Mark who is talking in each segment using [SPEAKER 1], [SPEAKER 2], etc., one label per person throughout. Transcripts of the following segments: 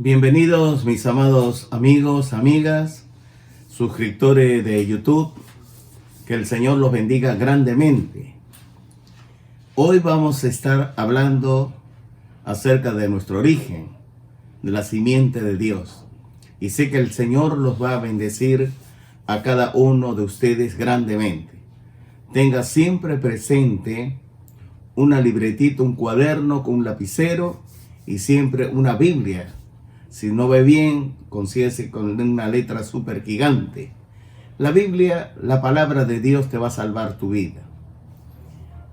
[SPEAKER 1] Bienvenidos mis amados amigos, amigas, suscriptores de YouTube. Que el Señor los bendiga grandemente. Hoy vamos a estar hablando acerca de nuestro origen, de la simiente de Dios. Y sé que el Señor los va a bendecir a cada uno de ustedes grandemente. Tenga siempre presente una libretita, un cuaderno con un lapicero y siempre una Biblia. Si no ve bien, consíguese con una letra súper gigante. La Biblia, la palabra de Dios te va a salvar tu vida.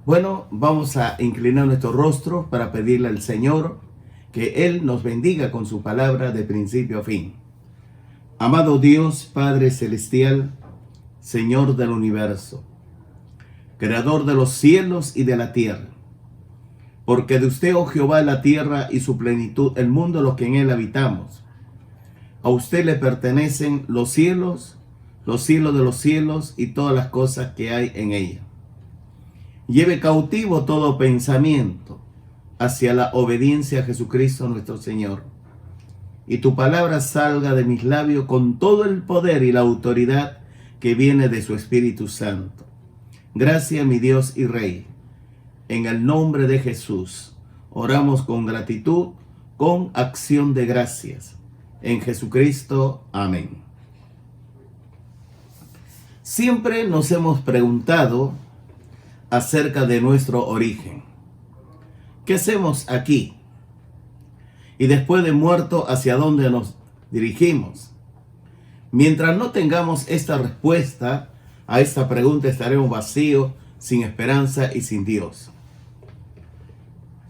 [SPEAKER 1] Bueno, vamos a inclinar nuestro rostro para pedirle al Señor que Él nos bendiga con su palabra de principio a fin. Amado Dios, Padre Celestial, Señor del universo, Creador de los cielos y de la tierra. Porque de usted, oh Jehová, la tierra y su plenitud, el mundo, los que en él habitamos. A usted le pertenecen los cielos de los cielos y todas las cosas que hay en ella. Lleve cautivo todo pensamiento hacia la obediencia a Jesucristo nuestro Señor. Y tu palabra salga de mis labios con todo el poder y la autoridad que viene de su Espíritu Santo. Gracias, mi Dios y Rey. En el nombre de Jesús, oramos con gratitud, con acción de gracias. En Jesucristo, amén. Siempre nos hemos preguntado acerca de nuestro origen. ¿Qué hacemos aquí? Y después de muerto, ¿hacia dónde nos dirigimos? Mientras no tengamos esta respuesta a esta pregunta, estaremos vacíos, sin esperanza y sin Dios.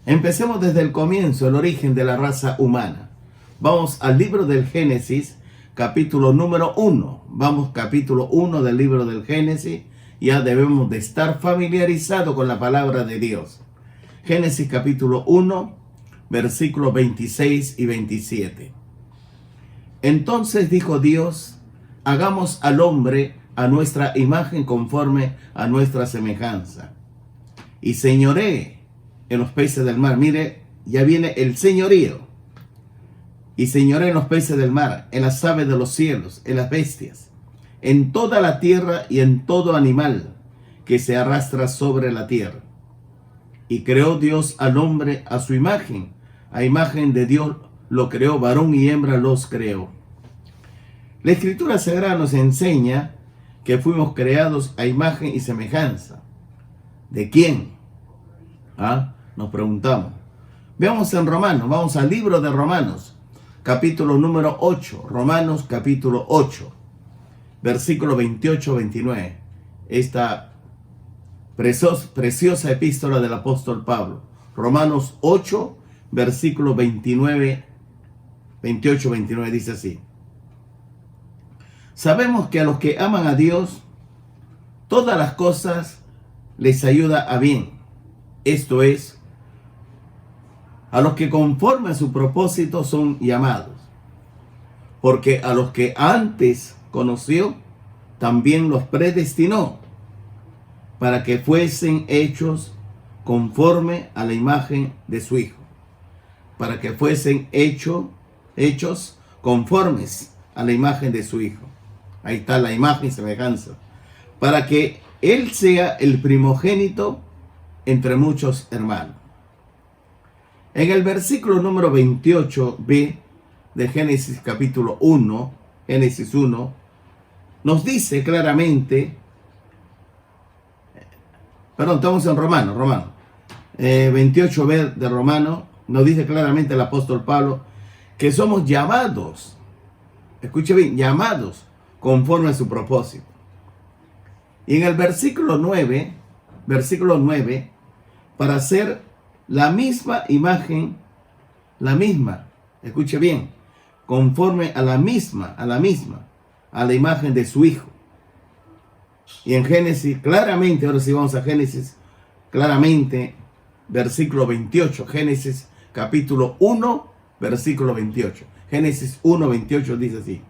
[SPEAKER 1] Empecemos desde el comienzo, el origen de la raza humana. Vamos al libro del Génesis, capítulo número 1. Vamos, capítulo 1 del libro del Génesis. Ya debemos de estar familiarizados con la palabra de Dios. Génesis capítulo 1, versículos 26 y 27. Entonces dijo Dios, hagamos al hombre a nuestra imagen conforme a nuestra semejanza. Y señoree en los peces del mar. Mire, ya viene el señorío. Y señoree en los peces del mar, en las aves de los cielos, en las bestias, en toda la tierra y en todo animal que se arrastra sobre la tierra. Y creó Dios al hombre a su imagen. A imagen de Dios lo creó, varón y hembra los creó. La Escritura Sagrada nos enseña que fuimos creados a imagen y semejanza. ¿De quién? Nos preguntamos. Veamos en Romanos, vamos al libro de Romanos, capítulo número 8. Romanos capítulo 8, versículo 28-29. Esta preciosa epístola del apóstol Pablo. Romanos 8, versículo 28-29 dice así. Sabemos que a los que aman a Dios, todas las cosas les ayuda a bien. Esto es, a los que conforme a su propósito son llamados. Porque a los que antes conoció, también los predestinó, para que fuesen hechos conforme a la imagen de su Hijo. Para que fuesen hechos conformes a la imagen de su Hijo. Ahí está la imagen y semejanza. Para que Él sea el primogénito entre muchos hermanos. En el versículo número 28b de Génesis capítulo 1, Génesis 1, nos dice claramente, estamos en Romano, 28b de Romano, nos dice claramente el apóstol Pablo que somos llamados, escuche bien, llamados conforme a su propósito. Y en el versículo 9, para hacer la misma imagen, escuche bien, conforme a la imagen de su Hijo. Y en Génesis, claramente, ahora sí vamos a Génesis, claramente, versículo 28, Génesis capítulo 1, versículo 28. Génesis 1, 28 dice así.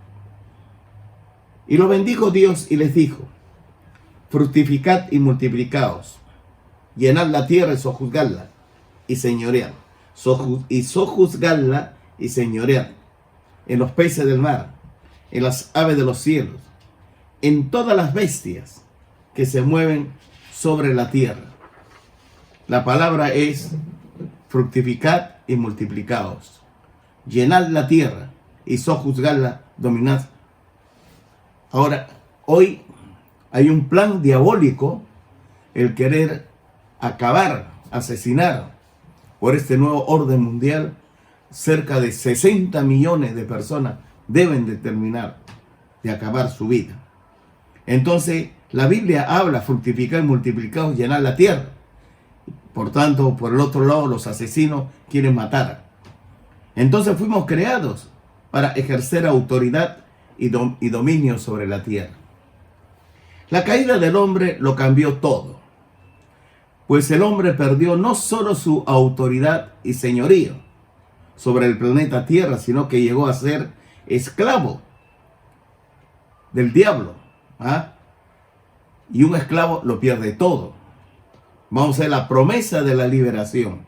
[SPEAKER 1] Y lo bendijo Dios y les dijo, fructificad y multiplicaos, llenad la tierra y sojuzgadla y señoread, y sojuzgadla y señoread, en los peces del mar, en las aves de los cielos, en todas las bestias que se mueven sobre la tierra. La palabra es fructificad y multiplicaos. Llenad la tierra y sojuzgadla, dominad. Ahora, hoy hay un plan diabólico, el querer acabar, asesinar por este nuevo orden mundial. Cerca de 60 millones de personas deben de terminar de acabar su vida. Entonces, la Biblia habla, fructificar, multiplicaos, llenar la tierra. Por tanto, por el otro lado, los asesinos quieren matar. Entonces fuimos creados para ejercer autoridad y dominio sobre la tierra. La caída del hombre lo cambió todo, pues el hombre perdió no solo su autoridad y señorío sobre el planeta Tierra, sino que llegó a ser esclavo del diablo. Y un esclavo lo pierde todo. Vamos a ver la promesa de la liberación.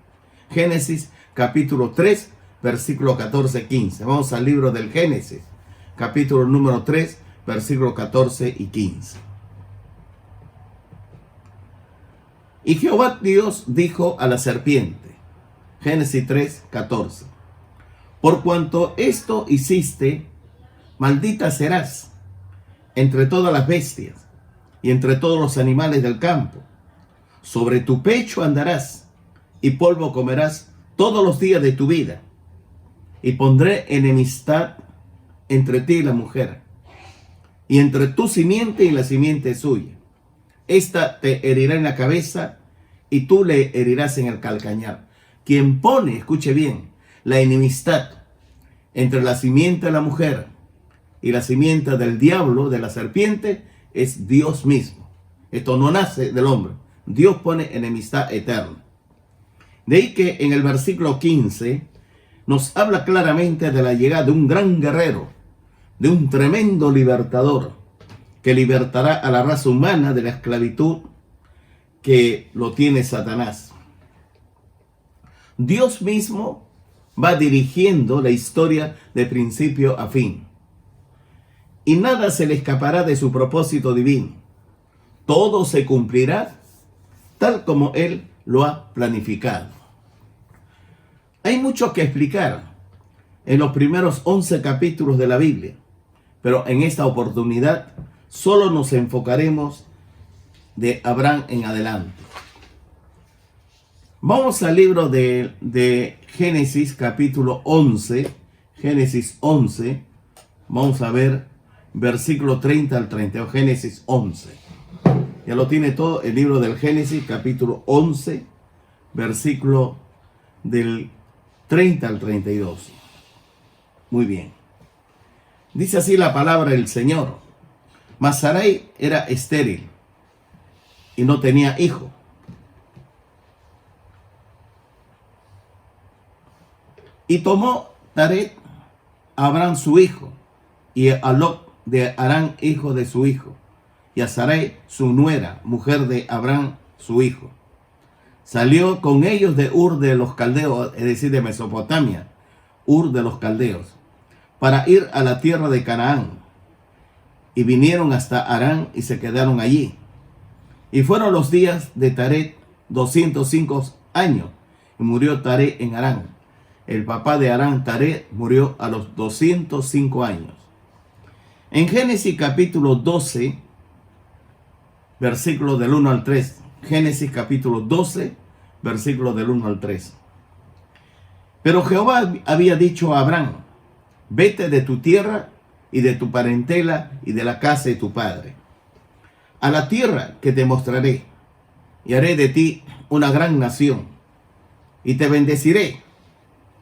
[SPEAKER 1] Génesis capítulo 3, versículo 14-15. Vamos al libro del Génesis, capítulo número 3, versículo 14 y 15. Y Jehová Dios dijo a la serpiente, Génesis 3, 14, por cuanto esto hiciste, maldita serás entre todas las bestias y entre todos los animales del campo. Sobre tu pecho andarás y polvo comerás todos los días de tu vida. Y pondré enemistad entre ti y la mujer, y entre tu simiente y la simiente suya. Esta te herirá en la cabeza y tú le herirás en el calcañar. Quien pone, escuche bien, la enemistad entre la simiente de la mujer y la simiente del diablo, de la serpiente, es Dios mismo. Esto no nace del hombre. Dios pone enemistad eterna. De ahí que en el versículo 15 nos habla claramente de la llegada de un gran guerrero, de un tremendo libertador, que libertará a la raza humana de la esclavitud que lo tiene Satanás. Dios mismo va dirigiendo la historia de principio a fin, y nada se le escapará de su propósito divino. Todo se cumplirá tal como Él lo ha planificado. Hay mucho que explicar en los primeros 11 capítulos de la Biblia, pero en esta oportunidad solo nos enfocaremos de Abraham en adelante. Vamos al libro de Génesis capítulo 11, Génesis 11, vamos a ver versículo 30 al 30, Génesis 11. Ya lo tiene todo el libro del Génesis capítulo 11, versículo del 30 al 32. Muy bien. Dice así la palabra del Señor. Mas Sarai era estéril y no tenía hijo. Y tomó Taret a Abraham su hijo, y a Lot de Harán hijo de su hijo, y a Sarai su nuera, mujer de Abraham su hijo. Salió con ellos de Ur de los Caldeos, es decir, de Mesopotamia, Ur de los Caldeos, para ir a la tierra de Canaán. Y vinieron hasta Harán y se quedaron allí. Y fueron los días de Taret 205 años, y murió Taret en Harán. El papá de Harán, Taret, murió a los 205 años. En Génesis capítulo 12, versículos del 1 al 3. Génesis capítulo 12, versículos del 1 al 3. Pero Jehová había dicho a Abraham, vete de tu tierra y de tu parentela y de la casa de tu padre, a la tierra que te mostraré, y haré de ti una gran nación, y te bendeciré,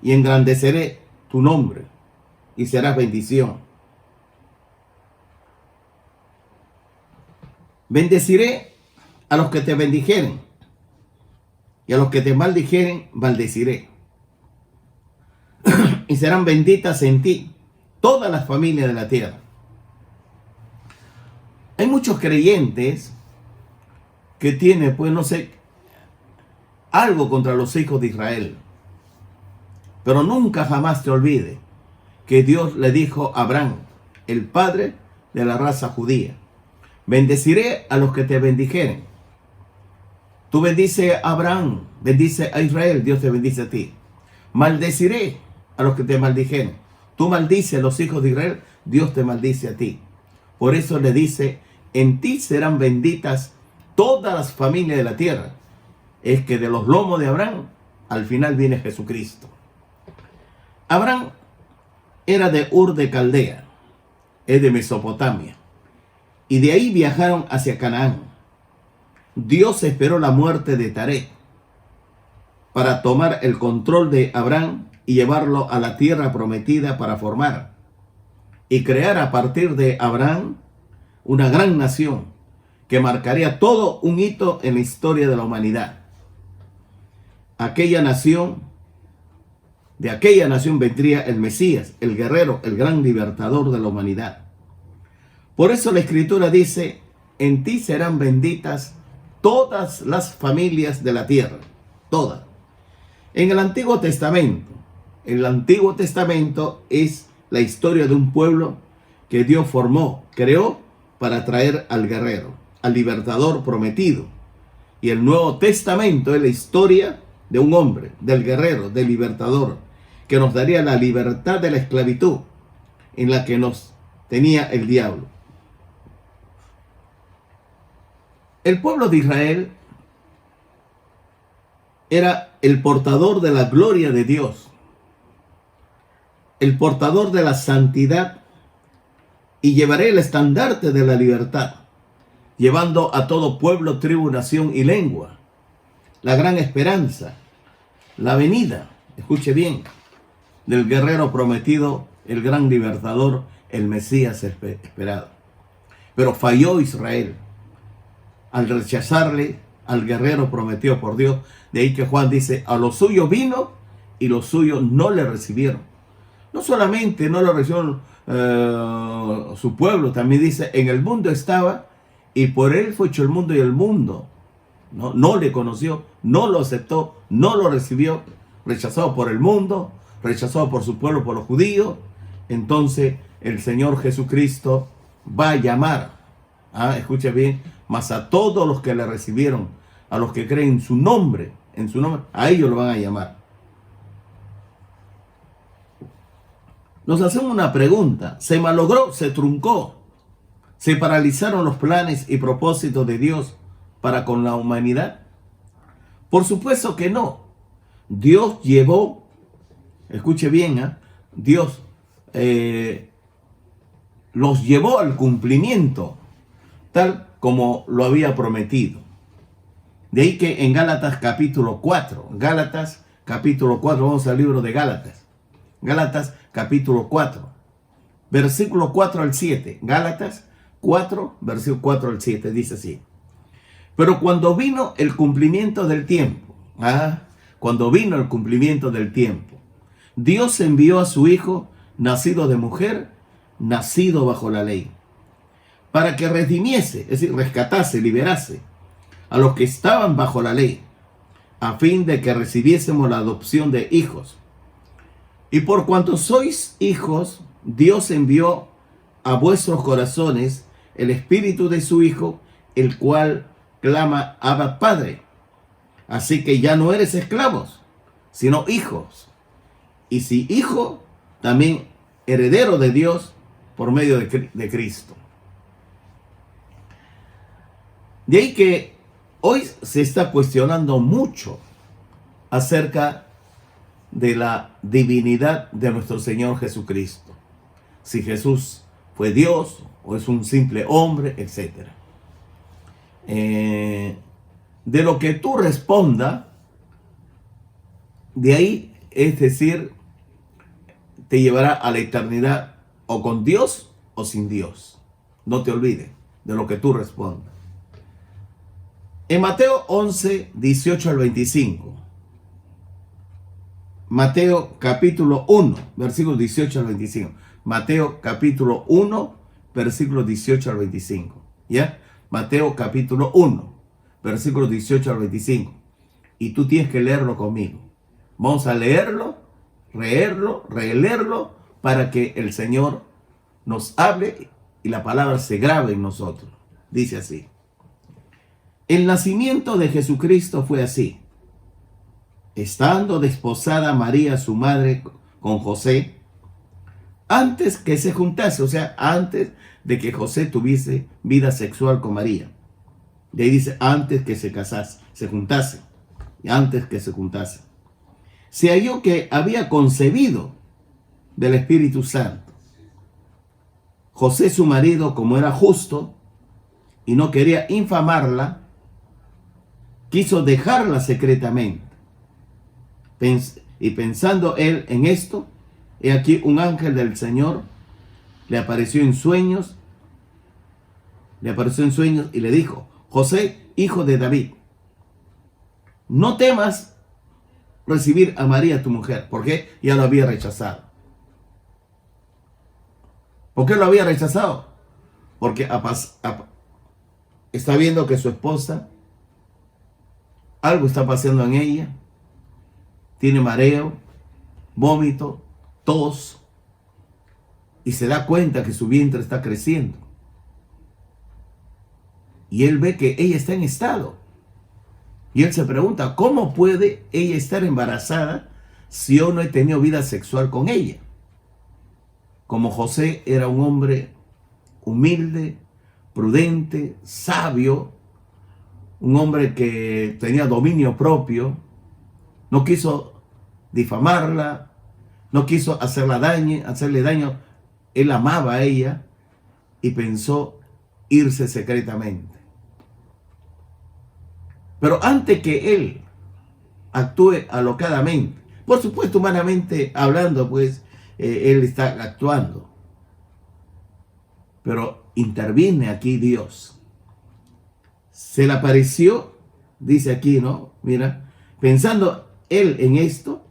[SPEAKER 1] y engrandeceré tu nombre, y serás bendición. Bendeciré a los que te bendijeren, y a los que te maldijeren, maldeciré. Y serán benditas en ti todas las familias de la tierra. Hay muchos creyentes que tienen, pues no sé, algo contra los hijos de Israel. Pero nunca jamás te olvides que Dios le dijo a Abraham, el padre de la raza judía. Bendeciré a los que te bendijeren. Tú bendice a Abraham, bendice a Israel, Dios te bendice a ti. Maldeciré a los que te maldijeren. Tú maldices a los hijos de Israel, Dios te maldice a ti. Por eso le dice, en ti serán benditas todas las familias de la tierra. Es que de los lomos de Abraham, al final viene Jesucristo. Abraham era de Ur de Caldea, es de Mesopotamia, y de ahí viajaron hacia Canaán. Dios esperó la muerte de Taré para tomar el control de Abraham y llevarlo a la tierra prometida para formar y crear a partir de Abraham una gran nación que marcaría todo un hito en la historia de la humanidad. De aquella nación vendría el Mesías, el guerrero, el gran libertador de la humanidad. Por eso la Escritura dice, en ti serán benditas todas las familias de la tierra, todas. En el Antiguo Testamento es la historia de un pueblo que Dios formó, creó para traer al guerrero, al libertador prometido. Y el Nuevo Testamento es la historia de un hombre, del guerrero, del libertador, que nos daría la libertad de la esclavitud en la que nos tenía el diablo. El pueblo de Israel era el portador de la gloria de Dios, el portador de la santidad, y llevaré el estandarte de la libertad, llevando a todo pueblo, tribu, nación y lengua la gran esperanza, la venida, escuche bien, del guerrero prometido, el gran libertador, el Mesías esperado. Pero falló Israel al rechazarle al guerrero prometido por Dios. De ahí que Juan dice, a los suyos vino y los suyos no le recibieron. No solamente no lo recibió su pueblo, también dice, en el mundo estaba y por él fue hecho el mundo y el mundo no le conoció, no lo aceptó, no lo recibió, rechazado por el mundo, rechazado por su pueblo, por los judíos. Entonces el Señor Jesucristo va a llamar, escucha bien, mas a todos los que le recibieron, a los que creen en su nombre, a ellos lo van a llamar. Nos hacemos una pregunta, ¿se malogró, se truncó, se paralizaron los planes y propósitos de Dios para con la humanidad? Por supuesto que no. Dios llevó, escuche bien, Dios los llevó al cumplimiento, tal como lo había prometido. De ahí que en Gálatas capítulo 4, vamos al libro de Gálatas, capítulo 4, versículo 4 al 7, Gálatas 4, versículo 4 al 7, dice así. Pero cuando vino el cumplimiento del tiempo, Dios envió a su Hijo, nacido de mujer, nacido bajo la ley, para que redimiese, es decir, rescatase, liberase a los que estaban bajo la ley, a fin de que recibiésemos la adopción de hijos. Y por cuanto sois hijos, Dios envió a vuestros corazones el espíritu de su Hijo, el cual clama, Abba, Padre. Así que ya no eres esclavos, sino hijos. Y si hijo, también heredero de Dios por medio de Cristo. De ahí que hoy se está cuestionando mucho acerca de la divinidad de nuestro Señor Jesucristo. Si Jesús fue Dios o es un simple hombre, etc. De lo que tú respondas, de ahí, es decir, te llevará a la eternidad o con Dios o sin Dios. No te olvides de lo que tú respondas. En Mateo 11, 18 al 25. Mateo capítulo 1, versículos 18 al 25. Mateo capítulo 1, versículos 18 al 25. ¿Ya? Mateo capítulo 1, versículos 18 al 25. Y tú tienes que leerlo conmigo. Vamos a leerlo, releerlo, para que el Señor nos hable y la palabra se grabe en nosotros. Dice así: el nacimiento de Jesucristo fue así. Estando desposada María, su madre, con José, antes que se juntase, o sea, antes de que José tuviese vida sexual con María. De ahí dice, antes que se casase, se juntase, y antes que se juntase. Se halló que había concebido del Espíritu Santo. José, su marido, como era justo y no quería infamarla, quiso dejarla secretamente. Y pensando él en esto, he aquí un ángel del Señor le apareció en sueños y le dijo: José, hijo de David, no temas recibir a María tu mujer, porque ya lo había rechazado. ¿Por qué lo había rechazado? Porque está viendo que su esposa, algo está pasando en ella, tiene mareo, vómito, tos, y se da cuenta que su vientre está creciendo. Y él ve que ella está en estado. Y él se pregunta, ¿cómo puede ella estar embarazada si yo no he tenido vida sexual con ella? Como José era un hombre humilde, prudente, sabio, un hombre que tenía dominio propio, no quiso difamarla, no quiso hacerle daño. Él amaba a ella y pensó irse secretamente. Pero antes que él actúe alocadamente, por supuesto, humanamente hablando, pues él está actuando. Pero interviene aquí Dios. Se le apareció, dice aquí, ¿no? Mira, pensando él en esto,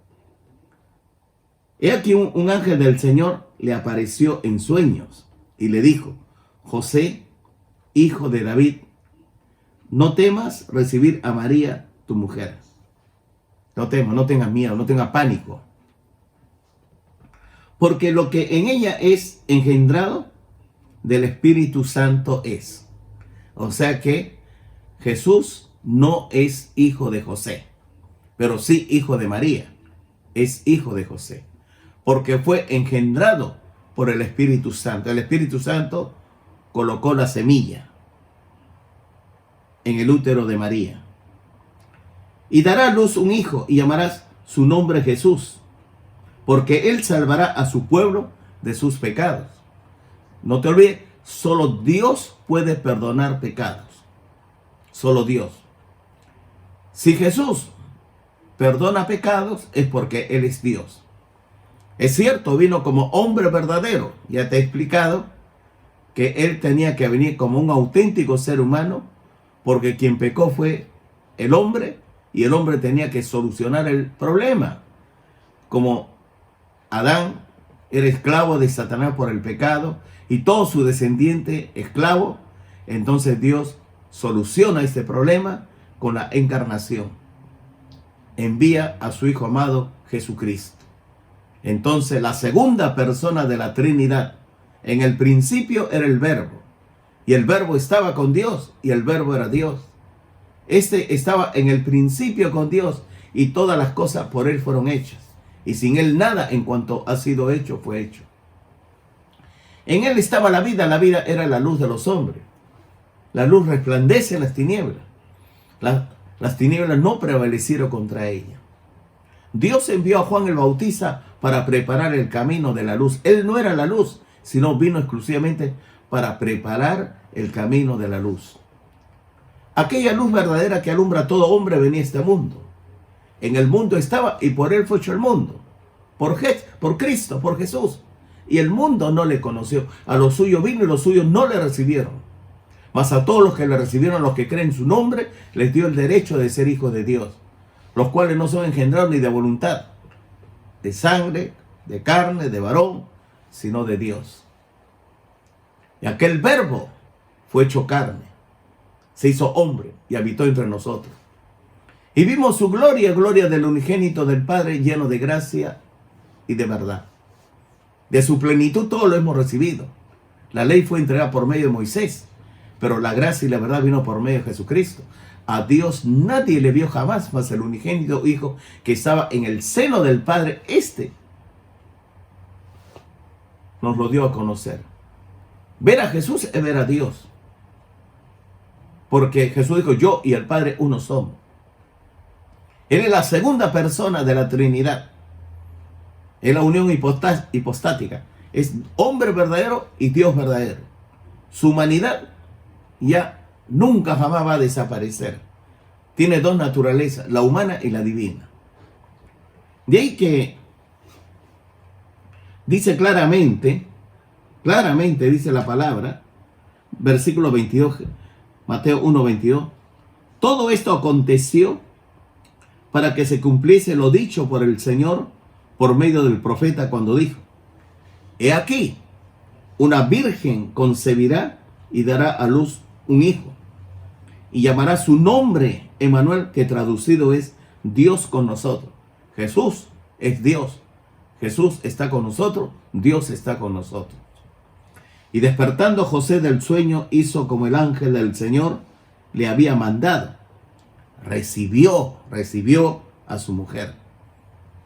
[SPEAKER 1] he aquí un ángel del Señor le apareció en sueños y le dijo: José, hijo de David, no temas recibir a María, tu mujer. No temas, no tengas miedo, no tengas pánico. Porque lo que en ella es engendrado del Espíritu Santo es. O sea que Jesús no es hijo de José, pero sí hijo de María. Es hijo de José, porque fue engendrado por el Espíritu Santo. El Espíritu Santo colocó la semilla en el útero de María. Y dará a luz un hijo y llamarás su nombre Jesús, porque él salvará a su pueblo de sus pecados. No te olvides, solo Dios puede perdonar pecados. Solo Dios. Si Jesús perdona pecados, es porque Él es Dios. Es cierto, vino como hombre verdadero. Ya te he explicado que Él tenía que venir como un auténtico ser humano, porque quien pecó fue el hombre, y el hombre tenía que solucionar el problema. Como Adán era esclavo de Satanás por el pecado, y todo su descendiente esclavo, entonces Dios soluciona este problema con la encarnación. Envía a su Hijo amado Jesucristo. Entonces la segunda persona de la Trinidad, en el principio era el Verbo, y el Verbo estaba con Dios, y el Verbo era Dios. Este estaba en el principio con Dios, y todas las cosas por Él fueron hechas. Y sin Él nada en cuanto ha sido hecho, fue hecho. En Él estaba la vida era la luz de los hombres. La luz resplandece en las tinieblas. Las tinieblas no prevalecieron contra ella. Dios envió a Juan el Bautista para preparar el camino de la luz. Él no era la luz, sino vino exclusivamente para preparar el camino de la luz. Aquella luz verdadera que alumbra a todo hombre venía a este mundo. En el mundo estaba y por Él fue hecho el mundo. Por Cristo, por Jesús. Y el mundo no le conoció. A los suyos vino y los suyos no le recibieron. Mas a todos los que le recibieron, los que creen en su nombre, les dio el derecho de ser hijos de Dios, los cuales no son engendrados ni de voluntad, de sangre, de carne, de varón, sino de Dios. Y aquel Verbo fue hecho carne, se hizo hombre y habitó entre nosotros. Y vimos su gloria, gloria del unigénito del Padre, lleno de gracia y de verdad. De su plenitud todo lo hemos recibido. La ley fue entregada por medio de Moisés, pero la gracia y la verdad vino por medio de Jesucristo. A Dios nadie le vio jamás, más el unigénito Hijo que estaba en el seno del Padre. Nos lo dio a conocer. Ver a Jesús es ver a Dios. Porque Jesús dijo, yo y el Padre uno somos. Él es la segunda persona de la Trinidad. Es la unión hipostática. Es hombre verdadero y Dios verdadero. Su humanidad ya nunca jamás va a desaparecer. Tiene dos naturalezas, la humana y la divina. De ahí que dice claramente dice la palabra, versículo 22, Mateo 1:22, todo esto aconteció para que se cumpliese lo dicho por el Señor por medio del profeta cuando dijo, he aquí, una virgen concebirá y dará a luz un hijo, y llamará su nombre Emmanuel, que traducido es Dios con nosotros. Jesús es Dios. Jesús está con nosotros, Dios está con nosotros. Y despertando José del sueño, hizo como el ángel del Señor le había mandado. Recibió a su mujer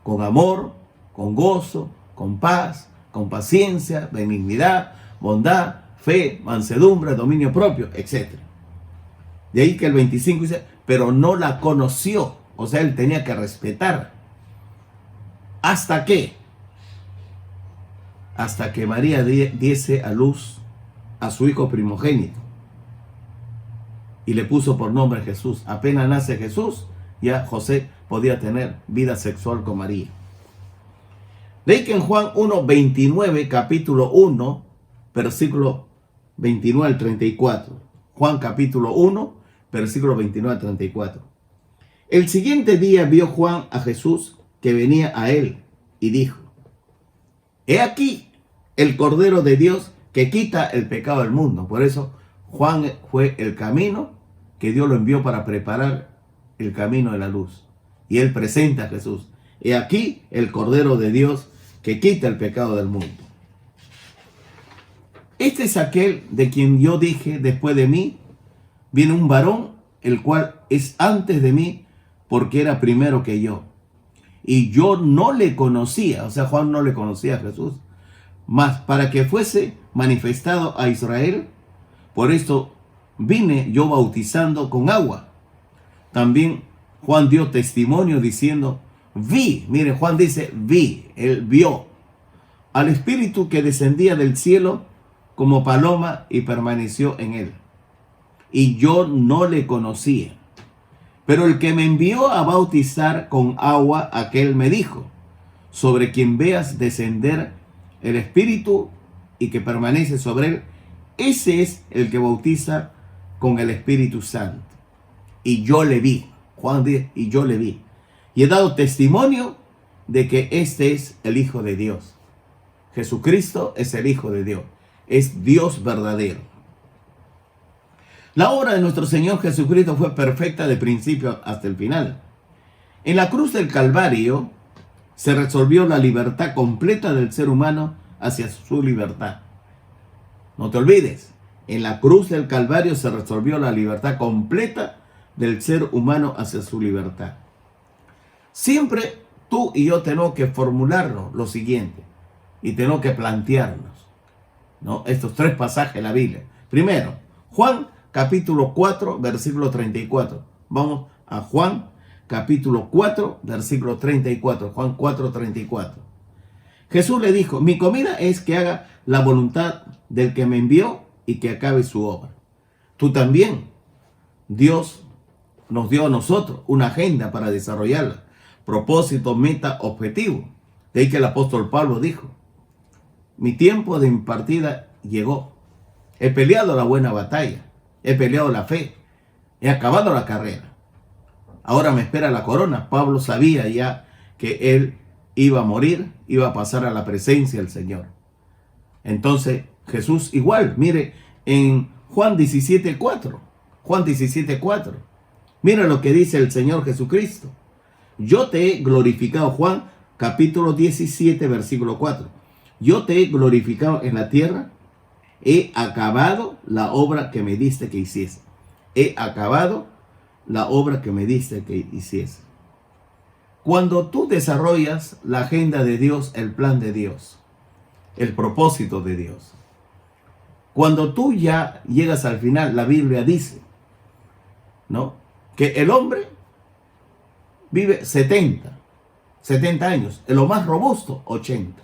[SPEAKER 1] con amor, con gozo, con paz, con paciencia, benignidad, bondad, fe, mansedumbre, dominio propio, etc. De ahí que el 25 dice, pero no la conoció. O sea, él tenía que respetar. ¿Hasta qué? Hasta que María diese a luz a su hijo primogénito. Y le puso por nombre Jesús. Apenas nace Jesús, ya José podía tener vida sexual con María. De ahí que en Juan 1:29, capítulo 1, versículo 29 al 34. Juan capítulo 1, versículo 29 al 34. El siguiente día vio Juan a Jesús que venía a él y dijo, he aquí el Cordero de Dios que quita el pecado del mundo. Por eso Juan fue el camino que Dios lo envió para preparar el camino de la luz. Y él presenta a Jesús. He aquí el Cordero de Dios que quita el pecado del mundo. Este es aquel de quien yo dije, después de mí viene un varón, el cual es antes de mí, porque era primero que yo. Y yo no le conocía, o sea, Juan no le conocía a Jesús, mas para que fuese manifestado a Israel, por esto vine yo bautizando con agua. También Juan dio testimonio diciendo, vi, mire, Juan dice, vi, él vio al Espíritu que descendía del cielo como paloma y permaneció en él. Y yo no le conocía. Pero el que me envió a bautizar con agua, aquel me dijo, sobre quien veas descender el Espíritu y que permanece sobre él, ese es el que bautiza con el Espíritu Santo. Y yo le vi, Juan dice, y yo le vi. Y he dado testimonio de que este es el Hijo de Dios. Jesucristo es el Hijo de Dios. Es Dios verdadero. La obra de nuestro Señor Jesucristo fue perfecta de principio hasta el final. En la cruz del Calvario se resolvió la libertad completa del ser humano hacia su libertad. No te olvides, en la cruz del Calvario se resolvió la libertad completa del ser humano hacia su libertad. Siempre tú y yo tenemos que formularnos lo siguiente y tenemos que plantearnos, ¿no?, estos tres pasajes de la Biblia. Primero, Juan capítulo 4, versículo 34. Vamos a Juan capítulo 4, versículo 34. Juan 4, 34. Jesús le dijo, mi comida es que haga la voluntad del que me envió y que acabe su obra. Tú también, Dios nos dio a nosotros una agenda para desarrollarla. Propósito, meta, objetivo. De ahí que el apóstol Pablo dijo, mi tiempo de partida llegó. He peleado la buena batalla. He peleado la fe. He acabado la carrera. Ahora me espera la corona. Pablo sabía ya que él iba a morir, iba a pasar a la presencia del Señor. Entonces Jesús igual, mire, en Juan 17:4. Juan 17:4. Mira lo que dice el Señor Jesucristo. Yo te he glorificado, Juan capítulo 17, versículo 4. yo te he glorificado en la tierra, he acabado la obra que me diste que hiciese. He acabado la obra que me diste que hiciese. Cuando tú desarrollas la agenda de Dios, el plan de Dios, el propósito de Dios, cuando tú ya llegas al final, la Biblia dice, ¿no?, que el hombre vive 70 años, en lo más robusto, 80,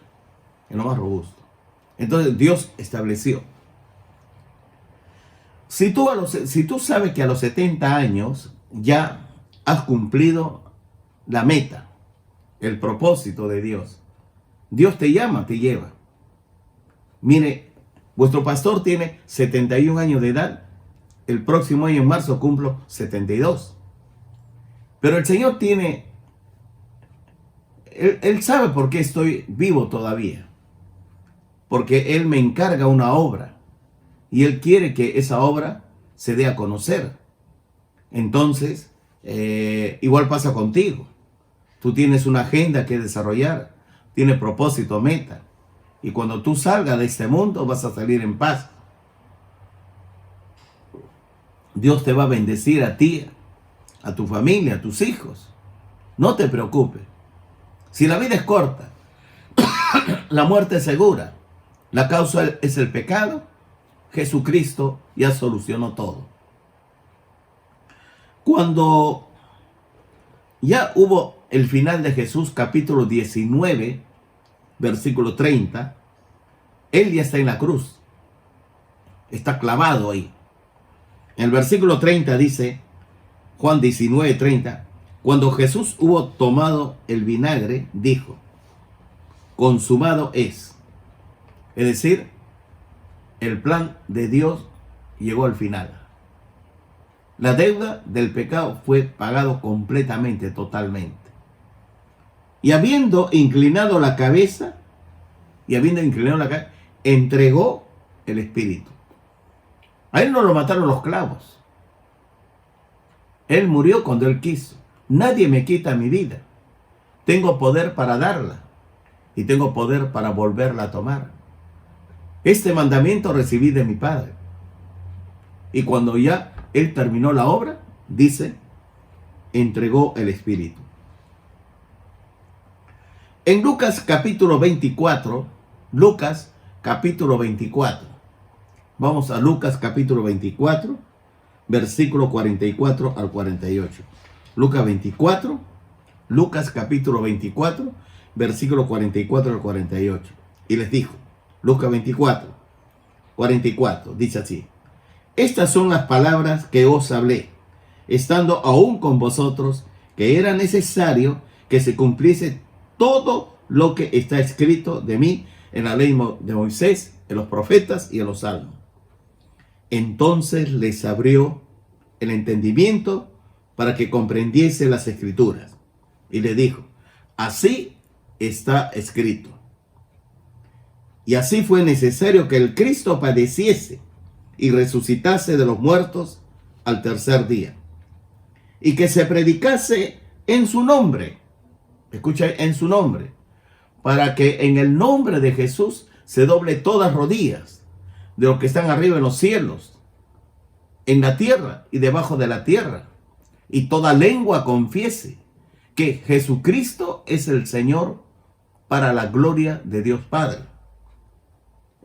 [SPEAKER 1] en lo más robusto. Entonces Dios estableció. Si tú sabes que a los 70 años ya has cumplido la meta, el propósito de Dios, Dios te llama, te lleva. Mire, vuestro pastor tiene 71 años de edad. El próximo año, en marzo, cumplo 72. Pero el Señor tiene... Él sabe por qué estoy vivo todavía. Porque Él me encarga una obra. Y Él quiere que esa obra se dé a conocer. Entonces, igual pasa contigo. Tú tienes una agenda que desarrollar. Tienes propósito, meta. Y cuando tú salgas de este mundo, vas a salir en paz. Dios te va a bendecir a ti, a tu familia, a tus hijos. No te preocupes. Si la vida es corta, la muerte es segura, la causa es el pecado, Jesucristo ya solucionó todo. Cuando ya hubo el final de Jesús, capítulo 19, versículo 30, Él ya está en la cruz. Está clavado ahí. En el versículo 30 dice, Juan 19, 30, cuando Jesús hubo tomado el vinagre, dijo, consumado es. Es decir, el plan de Dios llegó al final. La deuda del pecado fue pagado completamente, totalmente. Y habiendo inclinado la cabeza, entregó el Espíritu. A Él no lo mataron los clavos. Él murió cuando Él quiso. Nadie me quita mi vida. Tengo poder para darla y tengo poder para volverla a tomar. Este mandamiento recibí de mi Padre. Y cuando ya Él terminó la obra, dice, entregó el Espíritu. En Lucas capítulo 24, vamos a Lucas capítulo 24, versículo 44 al 48. Lucas capítulo 24, versículo 44 al 48. Y les dijo, Lucas 24, 44, dice así, estas son las palabras que os hablé, estando aún con vosotros, que era necesario que se cumpliese todo lo que está escrito de mí en la ley de Moisés, en los profetas y en los salmos. Entonces les abrió el entendimiento para que comprendiese las escrituras. Y le dijo, así está escrito. Y así fue necesario que el Cristo padeciese y resucitase de los muertos al tercer día. Y que se predicase en su nombre. Escucha, en su nombre. Para que en el nombre de Jesús se doble todas rodillas de los que están arriba en los cielos, en la tierra y debajo de la tierra, y toda lengua confiese que Jesucristo es el Señor, para la gloria de Dios Padre.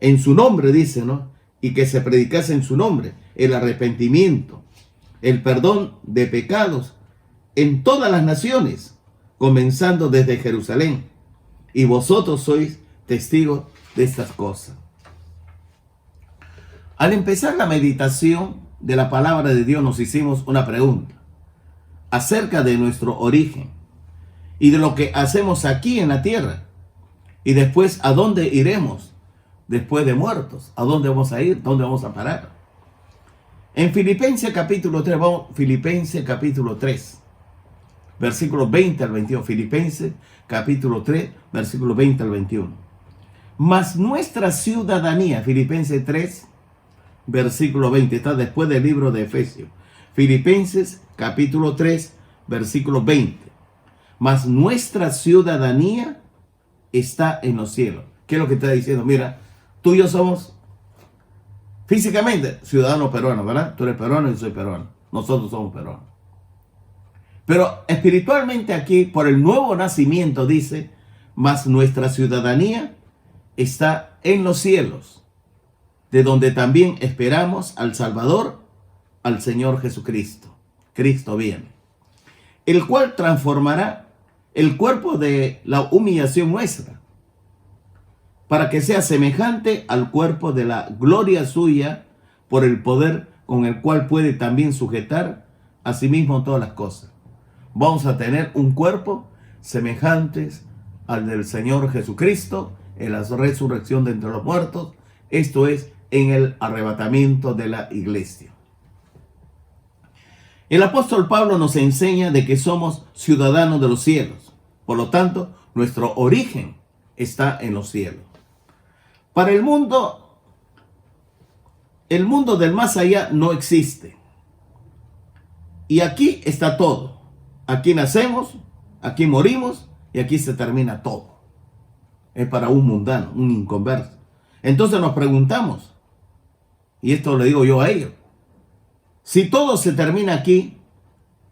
[SPEAKER 1] En su nombre dice, ¿no? Y que se predicase en su nombre el arrepentimiento, el perdón de pecados en todas las naciones, comenzando desde Jerusalén. Y vosotros sois testigos de estas cosas. Al empezar la meditación de la palabra de Dios, nos hicimos una pregunta acerca de nuestro origen y de lo que hacemos aquí en la tierra. Y después, ¿a dónde iremos después de muertos? ¿A dónde vamos a ir? ¿Dónde vamos a parar? En Filipenses capítulo 3, Filipenses capítulo 3, versículos 20 al 21. Filipenses capítulo 3, versículos 20 al 21. Mas nuestra ciudadanía, Filipenses 3, versículo 20, está después del libro de Efesios. Filipenses capítulo 3, versículo 20. Mas nuestra ciudadanía está en los cielos. ¿Qué es lo que está diciendo? Mira, tú y yo somos físicamente ciudadanos peruanos, ¿verdad? Tú eres peruano y yo soy peruano. Nosotros somos peruanos. Pero espiritualmente aquí, por el nuevo nacimiento, dice, mas nuestra ciudadanía está en los cielos, de donde también esperamos al Salvador, al Señor Jesucristo. Cristo viene, el cual transformará el cuerpo de la humillación nuestra, para que sea semejante al cuerpo de la gloria suya, por el poder con el cual puede también sujetar a sí mismo todas las cosas. Vamos a tener un cuerpo semejantes al del Señor Jesucristo en la resurrección de entre los muertos, esto es, en el arrebatamiento de la iglesia. El apóstol Pablo nos enseña de que somos ciudadanos de los cielos, por lo tanto, nuestro origen está en los cielos. Para el mundo del más allá no existe. Y aquí está todo. Aquí nacemos, aquí morimos y aquí se termina todo. Es para un mundano, un inconverso. Entonces nos preguntamos, y esto le digo yo a ellos, si todo se termina aquí,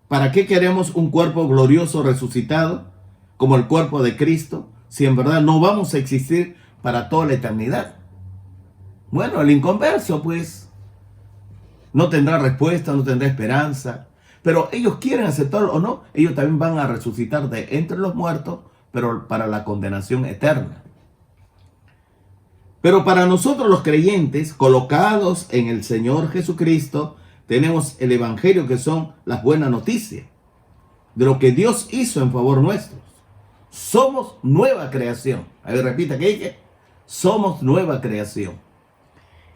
[SPEAKER 1] ¿para qué queremos un cuerpo glorioso resucitado como el cuerpo de Cristo, si en verdad no vamos a existir para toda la eternidad? Bueno, el inconverso pues no tendrá respuesta, no tendrá esperanza, pero ellos quieren aceptarlo o no, ellos también van a resucitar de entre los muertos, pero para la condenación eterna. Pero para nosotros los creyentes, colocados en el Señor Jesucristo, tenemos el Evangelio, que son las buenas noticias de lo que Dios hizo en favor nuestro. Somos nueva creación. A ver, repita, ¿qué dije? Somos nueva creación.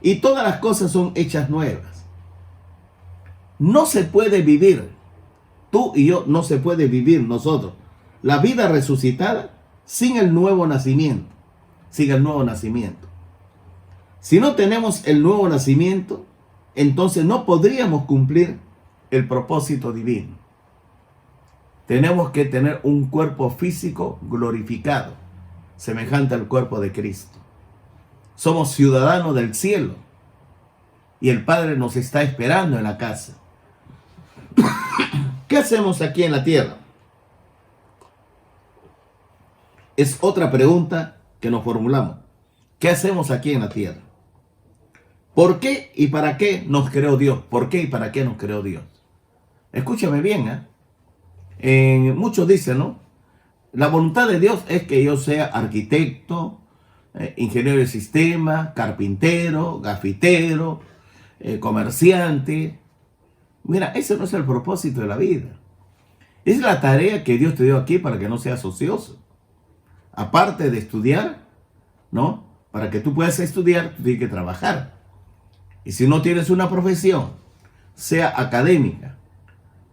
[SPEAKER 1] Y todas las cosas son hechas nuevas. No se puede vivir, tú y yo no se puede vivir nosotros, la vida resucitada sin el nuevo nacimiento. Sin el nuevo nacimiento. Si no tenemos el nuevo nacimiento, entonces no podríamos cumplir el propósito divino. Tenemos que tener un cuerpo físico glorificado, semejante al cuerpo de Cristo. Somos ciudadanos del cielo y el Padre nos está esperando en la casa. ¿Qué hacemos aquí en la tierra? Es otra pregunta que nos formulamos. ¿Qué hacemos aquí en la tierra? ¿Por qué y para qué nos creó Dios? ¿Por qué y para qué nos creó Dios? Escúchame bien, muchos dicen, ¿no? La voluntad de Dios es que yo sea arquitecto, ingeniero de sistema, carpintero, gafitero, comerciante. Mira, ese no es el propósito de la vida. Es la tarea que Dios te dio aquí para que no seas ocioso. Aparte de estudiar, ¿no? Para que tú puedas estudiar, tú tienes que trabajar. Y si no tienes una profesión, sea académica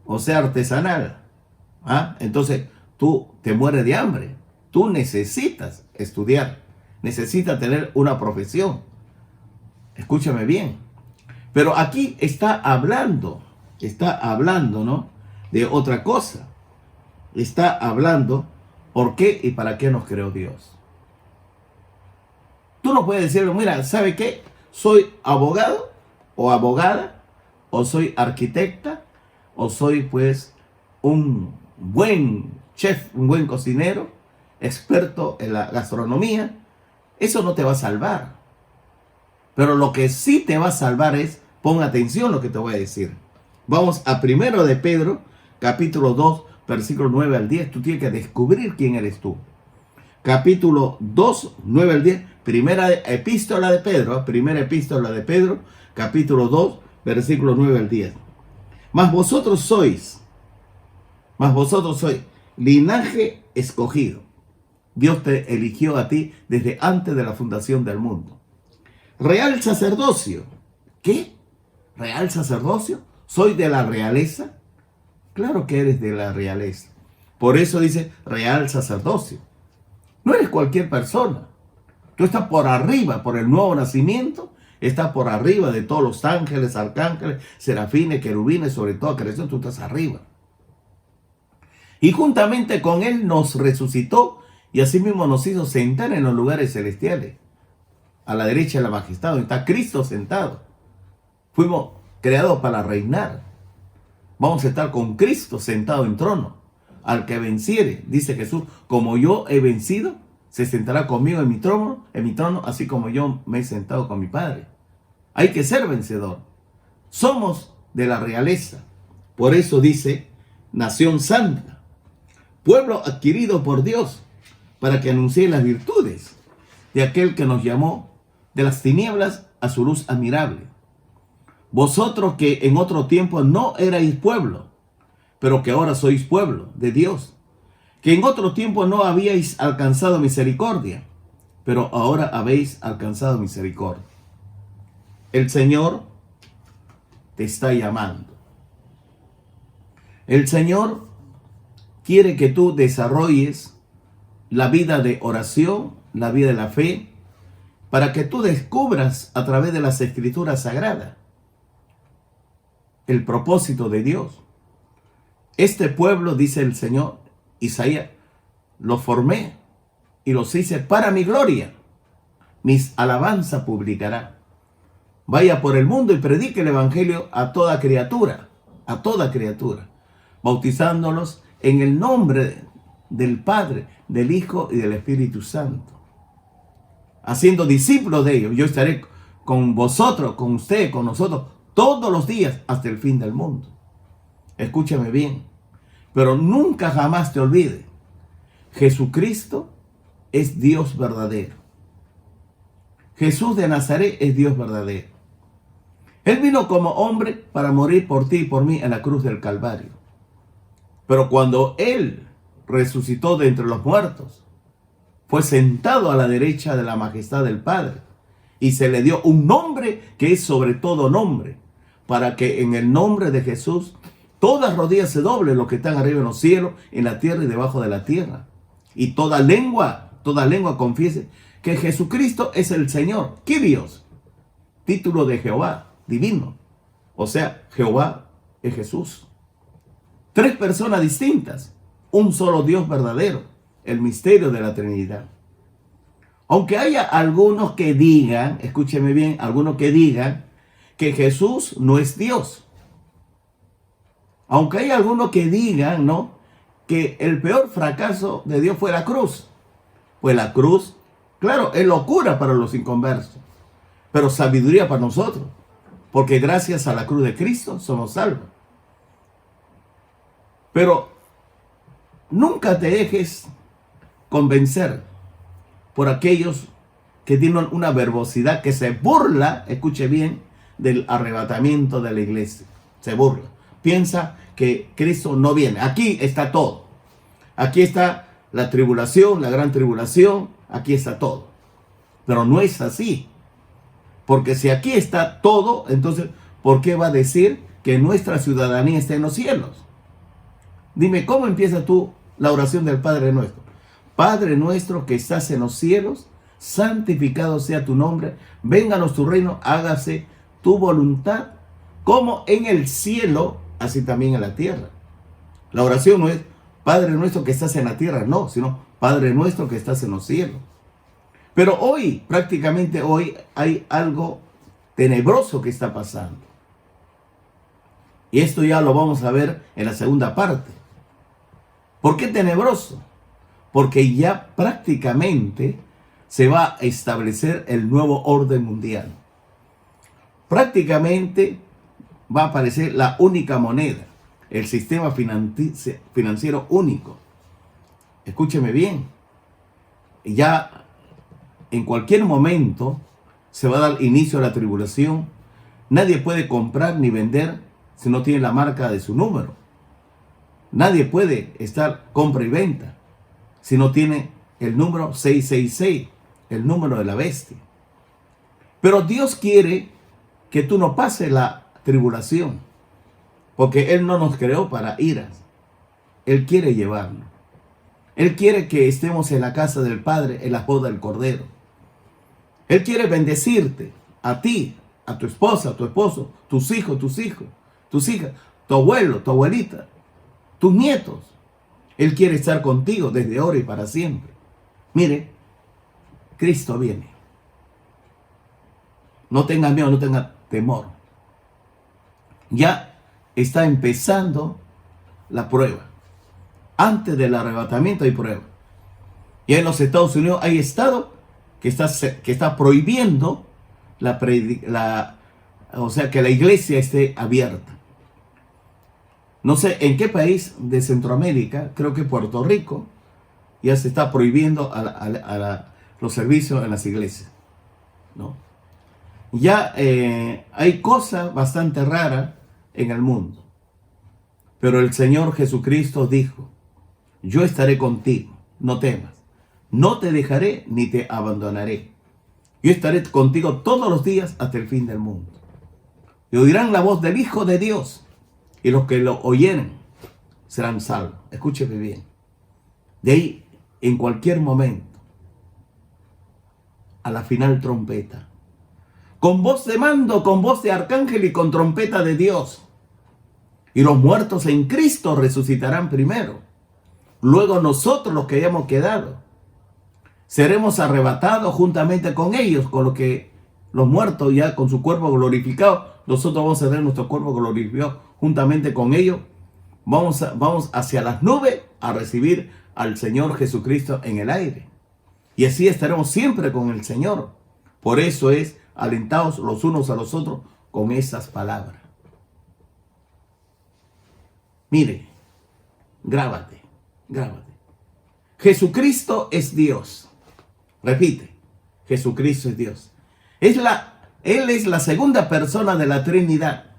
[SPEAKER 1] o sea artesanal, entonces tú te mueres de hambre. Tú necesitas estudiar, necesitas tener una profesión. Escúchame bien. Pero aquí está hablando, ¿no? De otra cosa. Está hablando por qué y para qué nos creó Dios. Tú no puedes decirle, mira, ¿sabe qué? Soy abogado o abogada, o soy arquitecta, o soy pues un buen chef, un buen cocinero, experto en la gastronomía. Eso no te va a salvar. Pero lo que sí te va a salvar es, pon atención a lo que te voy a decir. Vamos a 1 de Pedro, capítulo 2, versículo 9 al 10. Tú tienes que descubrir quién eres tú. Capítulo 2, 9 al 10. Primera epístola de Pedro, capítulo 2, versículo 9 al 10. Mas vosotros sois linaje escogido. Dios te eligió a ti desde antes de la fundación del mundo. Real sacerdocio. ¿Qué? ¿Real sacerdocio? ¿Soy de la realeza? Claro que eres de la realeza. Por eso dice real sacerdocio. No eres cualquier persona. Tú estás por arriba, por el nuevo nacimiento, estás por arriba de todos los ángeles, arcángeles, serafines, querubines, sobre toda creación, tú estás arriba. Y juntamente con Él nos resucitó Y asimismo nos hizo sentar en los lugares celestiales, a la derecha de la majestad, donde está Cristo sentado. Fuimos creados para reinar. Vamos a estar con Cristo sentado en trono. Al que venciere, dice Jesús, como yo he vencido, se sentará conmigo en mi trono, así como yo me he sentado con mi Padre. Hay que ser vencedor. Somos de la realeza. Por eso dice, nación santa, pueblo adquirido por Dios, para que anuncie las virtudes de aquel que nos llamó de las tinieblas a su luz admirable. Vosotros que en otro tiempo no erais pueblo, pero que ahora sois pueblo de Dios, que en otro tiempo no habíais alcanzado misericordia, pero ahora habéis alcanzado misericordia. El Señor te está llamando. El Señor quiere que tú desarrolles la vida de oración, la vida de la fe, para que tú descubras a través de las Escrituras Sagradas el propósito de Dios. Este pueblo, dice el Señor, Isaías, lo formé y los hice para mi gloria. Mis alabanzas publicará. Vaya por el mundo y predique el evangelio a toda criatura, bautizándolos en el nombre del Padre, del Hijo y del Espíritu Santo, haciendo discípulos de ellos. Yo estaré con vosotros, con usted, con nosotros, todos los días hasta el fin del mundo. Escúchame bien, pero nunca jamás te olvides, Jesucristo es Dios verdadero. Jesús de Nazaret es Dios verdadero. Él vino como hombre para morir por ti y por mí en la cruz del Calvario. Pero cuando Él resucitó de entre los muertos, fue sentado a la derecha de la majestad del Padre y se le dio un nombre que es sobre todo nombre, para que en el nombre de Jesús todas rodillas se doblen, los que están arriba en los cielos, en la tierra y debajo de la tierra, y toda lengua confiese que Jesucristo es el Señor, Kyrios, título de Jehová, divino. O sea, Jehová es Jesús. Tres personas distintas, un solo Dios verdadero, el misterio de la Trinidad. Aunque haya algunos que digan, escúcheme bien, algunos que digan que Jesús no es Dios. Aunque haya algunos que digan, ¿no?, que el peor fracaso de Dios fue la cruz. Pues la cruz, claro, es locura para los inconversos, pero sabiduría para nosotros, porque gracias a la cruz de Cristo somos salvos. Pero nunca te dejes convencer por aquellos que tienen una verbosidad que se burla, escuche bien, del arrebatamiento de la iglesia. Se burla. Piensa que Cristo no viene. Aquí está todo. Aquí está la tribulación, la gran tribulación. Aquí está todo. Pero no es así. Porque si aquí está todo, entonces, ¿por qué va a decir que nuestra ciudadanía está en los cielos? Dime, ¿cómo empieza tú la oración del Padre Nuestro? Padre nuestro que estás en los cielos, santificado sea tu nombre, vénganos tu reino, hágase tu voluntad, como en el cielo, así también en la tierra. La oración no es Padre nuestro que estás en la tierra, no, sino Padre nuestro que estás en los cielos. Pero hoy, prácticamente hoy, hay algo tenebroso que está pasando. Y esto ya lo vamos a ver en la segunda parte. ¿Por qué tenebroso? Porque ya prácticamente se va a establecer el nuevo orden mundial. Prácticamente va a aparecer la única moneda, el sistema financiero único. Escúcheme bien. Ya en cualquier momento se va a dar inicio a la tribulación. Nadie puede comprar ni vender si no tiene la marca de su número. Nadie puede estar compra y venta si no tiene el número 666, el número de la bestia. Pero Dios quiere que tú no pases la tribulación, porque Él no nos creó para iras. Él quiere llevarnos. Él quiere que estemos en la casa del Padre, en la boda del Cordero. Él quiere bendecirte, a ti, a tu esposa, a tu esposo, tus hijos, tus hijas, tu abuelo, tu abuelita, tus nietos. Él quiere estar contigo desde ahora y para siempre. Mire, Cristo viene. No tenga miedo, no tenga temor. Ya está empezando la prueba. Antes del arrebatamiento hay prueba. Y en los Estados Unidos hay estado que está prohibiendo o sea, que la iglesia esté abierta. No sé en qué país de Centroamérica, creo que Puerto Rico, ya se está prohibiendo los servicios en las iglesias, ¿no? Ya hay cosas bastante raras en el mundo. Pero el Señor Jesucristo dijo, yo estaré contigo, no temas. No te dejaré ni te abandonaré. Yo estaré contigo todos los días hasta el fin del mundo. Y oirán la voz del Hijo de Dios, y los que lo oyeren serán salvos. Escúcheme bien. De ahí, en cualquier momento, a la final trompeta, con voz de mando, con voz de arcángel y con trompeta de Dios. Y los muertos en Cristo resucitarán primero. Luego nosotros, los que hayamos quedado, seremos arrebatados juntamente con ellos, con los muertos ya con su cuerpo glorificado. Nosotros vamos a tener nuestro cuerpo glorificado juntamente con ellos. Vamos hacia las nubes a recibir al Señor Jesucristo en el aire. Y así estaremos siempre con el Señor. Por eso es alentados los unos a los otros con esas palabras. Mire, grábate. Jesucristo es Dios. Repite, Jesucristo es Dios. Él es la segunda persona de la Trinidad.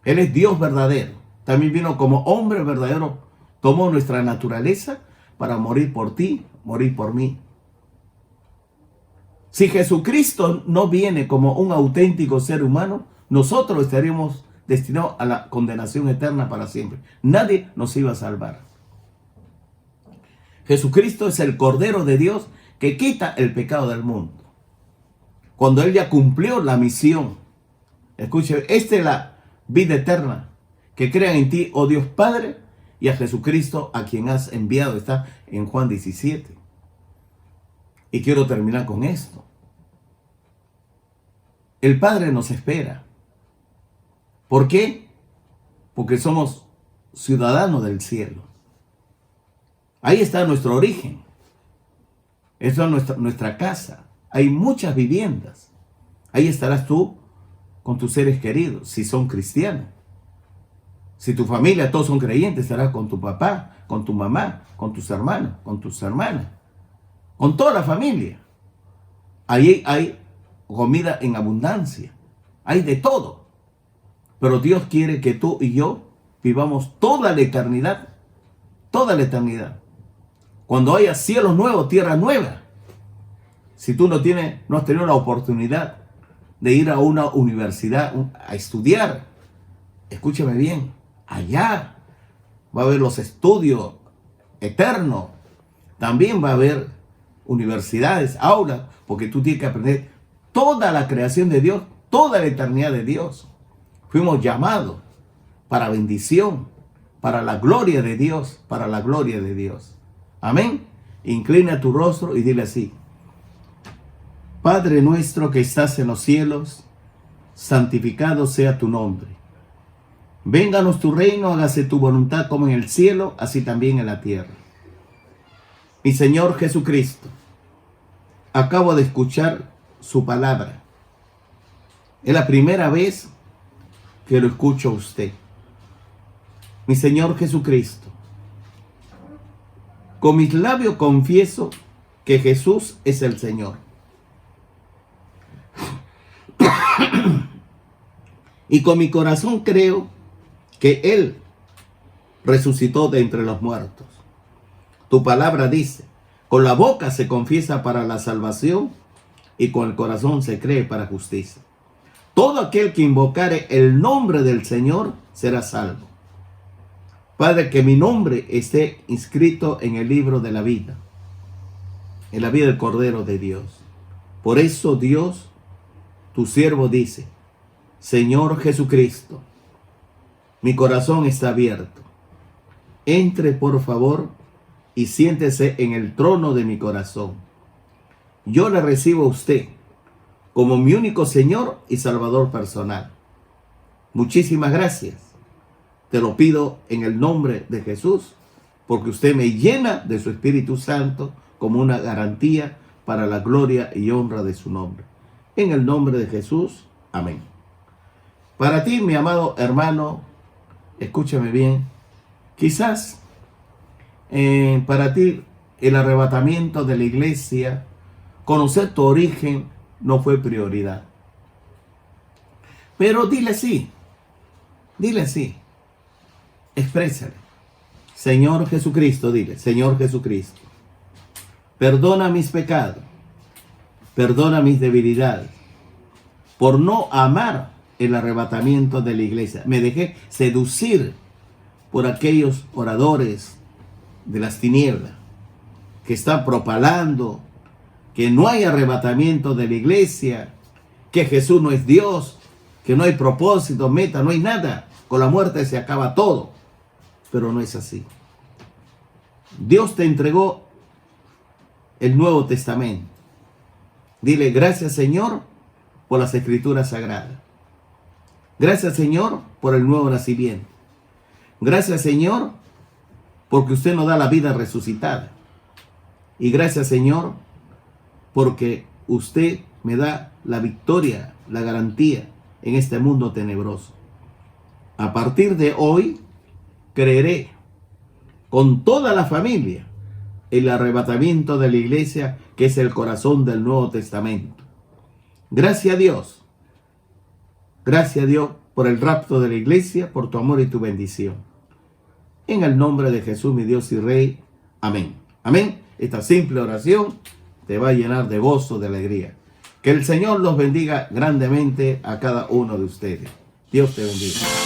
[SPEAKER 1] Él es Dios verdadero. También vino como hombre verdadero. Tomó nuestra naturaleza para morir por ti, morir por mí. Si Jesucristo no viene como un auténtico ser humano, nosotros estaríamos destinados a la condenación eterna para siempre. Nadie nos iba a salvar. Jesucristo es el Cordero de Dios que quita el pecado del mundo. Cuando Él ya cumplió la misión, escuche, esta es la vida eterna, que crean en ti, oh Dios Padre, y a Jesucristo a quien has enviado. Está en Juan 17. Y quiero terminar con esto. El Padre nos espera. ¿Por qué? Porque somos ciudadanos del cielo. Ahí está nuestro origen. Esa es nuestra casa. Hay muchas viviendas. Ahí estarás tú con tus seres queridos, si son cristianos. Si tu familia, todos son creyentes, estarás con tu papá, con tu mamá, con tus hermanos, con tus hermanas, con toda la familia. Ahí hay comida en abundancia. Hay de todo. Pero Dios quiere que tú y yo vivamos toda la eternidad. Toda la eternidad. Cuando haya cielo nuevo, tierra nueva. Si tú no has tenido la oportunidad de ir a una universidad a estudiar, escúchame bien, allá va a haber los estudios eternos. También va a haber universidades, aulas, porque tú tienes que aprender toda la creación de Dios, toda la eternidad de Dios. Fuimos llamados para bendición, para la gloria de Dios, para la gloria de Dios. Amén. Inclina tu rostro y dile así: Padre nuestro que estás en los cielos, santificado sea tu nombre. Vénganos tu reino, hágase tu voluntad como en el cielo, así también en la tierra. Mi Señor Jesucristo, acabo de escuchar su palabra. Es la primera vez que lo escucho a usted. Mi Señor Jesucristo, con mis labios confieso que Jesús es el Señor. Y con mi corazón creo que Él resucitó de entre los muertos. Tu palabra dice, con la boca se confiesa para la salvación y con el corazón se cree para justicia. Todo aquel que invocare el nombre del Señor será salvo. Padre, que mi nombre esté inscrito en el libro de la vida, en la vida del Cordero de Dios. Por eso Dios, tu siervo, dice: Señor Jesucristo, mi corazón está abierto. Entre por favor y siéntese en el trono de mi corazón. Yo le recibo a usted como mi único Señor y Salvador personal. Muchísimas gracias. Te lo pido en el nombre de Jesús, porque usted me llena de su Espíritu Santo como una garantía para la gloria y honra de su nombre. En el nombre de Jesús, amén. Para ti, mi amado hermano, escúchame bien, quizás para ti el arrebatamiento de la iglesia, conocer tu origen no fue prioridad. Pero dile sí, exprésale. Señor Jesucristo, dile, Señor Jesucristo, perdona mis pecados, perdona mis debilidades, por no amar el arrebatamiento de la iglesia. Me dejé seducir por aquellos oradores de las tinieblas que están propalando que no hay arrebatamiento de la iglesia, que Jesús no es Dios, que no hay propósito, meta, no hay nada. Con la muerte se acaba todo. Pero no es así. Dios te entregó el Nuevo Testamento. Dile, gracias Señor por las Escrituras Sagradas. Gracias Señor por el nuevo nacimiento. Gracias Señor porque usted nos da la vida resucitada. Y gracias Señor porque usted me da la victoria, la garantía en este mundo tenebroso. A partir de hoy, creeré con toda la familia el arrebatamiento de la iglesia, que es el corazón del Nuevo Testamento. Gracias a Dios. Gracias a Dios por el rapto de la iglesia, por tu amor y tu bendición. En el nombre de Jesús, mi Dios y Rey. Amén. Amén. Esta simple oración te va a llenar de gozo, de alegría. Que el Señor los bendiga grandemente a cada uno de ustedes. Dios te bendiga.